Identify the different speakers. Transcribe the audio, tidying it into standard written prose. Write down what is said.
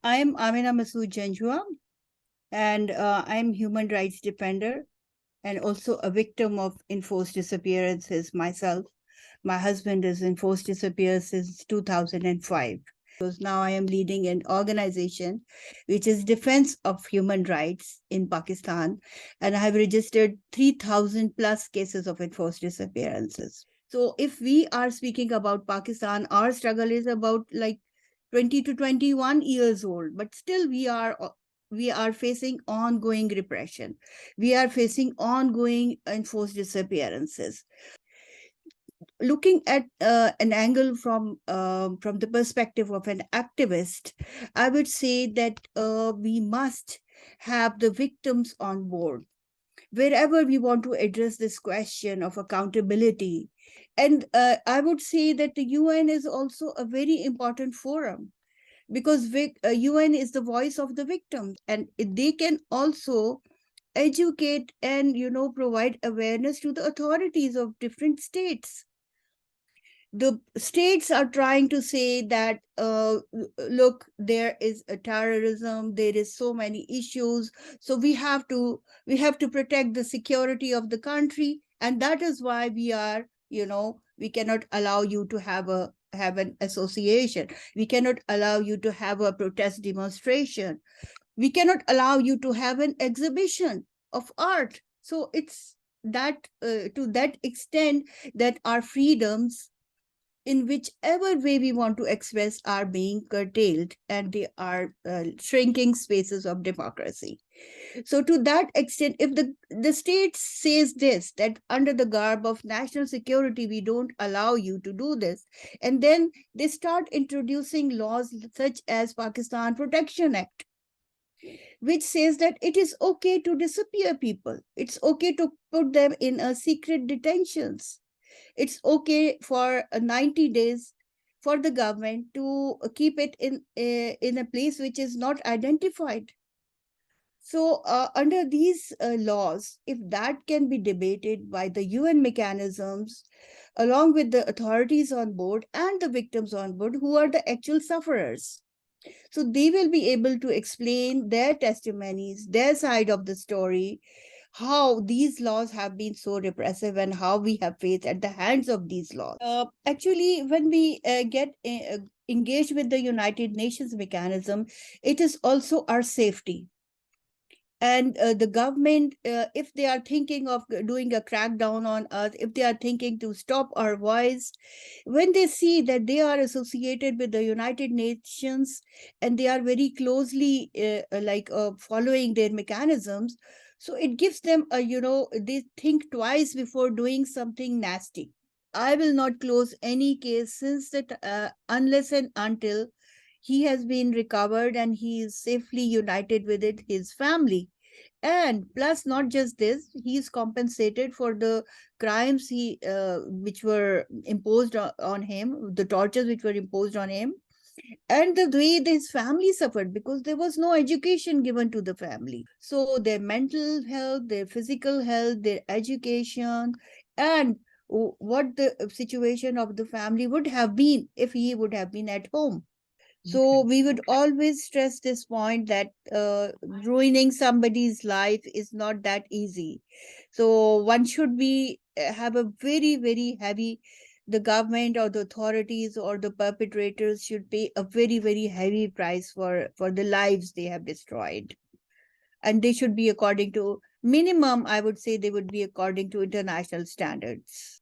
Speaker 1: I'm Amina Masood, and I'm human rights defender and also a victim of enforced disappearances myself. My husband is enforced disappeared since 2005. Because now I am leading an organization which is defense of human rights in Pakistan, and I have registered 3,000 plus cases of enforced disappearances. So if we are speaking about Pakistan, our struggle is about like 20 to 21 years old, but still we are facing ongoing repression. We are facing ongoing enforced disappearances. Looking at an angle from the perspective of an activist, I would say that we must have the victims on board wherever we want to address this question of accountability. And I would say that the UN is also a very important forum because UN is the voice of the victims, and they can also educate and provide awareness to the authorities of different states. The states are trying to say that look, there is a terrorism, there is so many issues, so we have to protect the security of the country, and that is why we cannot allow you to have an association, we cannot allow you to have a protest demonstration, we cannot allow you to have an exhibition of art. So it's that to that extent that our freedoms in whichever way we want to express are being curtailed, and they are shrinking spaces of democracy. So to that extent, if the state says this, that under the garb of national security we don't allow you to do this, and then they start introducing laws such as Pakistan Protection Act, which says that it is okay to disappear people, it's okay to put them in a secret detentions, it's okay for 90 days for the government to keep it in a place which is not identified. So under these laws, if that can be debated by the UN mechanisms along with the authorities on board and the victims on board who are the actual sufferers, so they will be able to explain their testimonies, their side of the story, how these laws have been so repressive and how we have faced at the hands of these laws. Actually, when we get engaged with the United Nations mechanism, it is also our safety. And the government, if they are thinking of doing a crackdown on us, if they are thinking to stop our voice, when they see that they are associated with the United Nations and they are very closely following their mechanisms, so it gives them they think twice before doing something nasty. I will not close any case since that unless and until he has been recovered and he is safely united with his family. And plus, not just this, he is compensated for the crimes which were imposed on him, the tortures which were imposed on him, and the way his family suffered because there was no education given to the family. So their mental health, their physical health, their education, and what the situation of the family would have been if he would have been at home. So
Speaker 2: Okay.
Speaker 1: we would always stress this point that ruining somebody's life is not that easy. So one should be have a very, very heavy, the government or the authorities or the perpetrators should pay a very, very heavy price for the lives they have destroyed. And they should be according to minimum, I would say they would be according to international standards.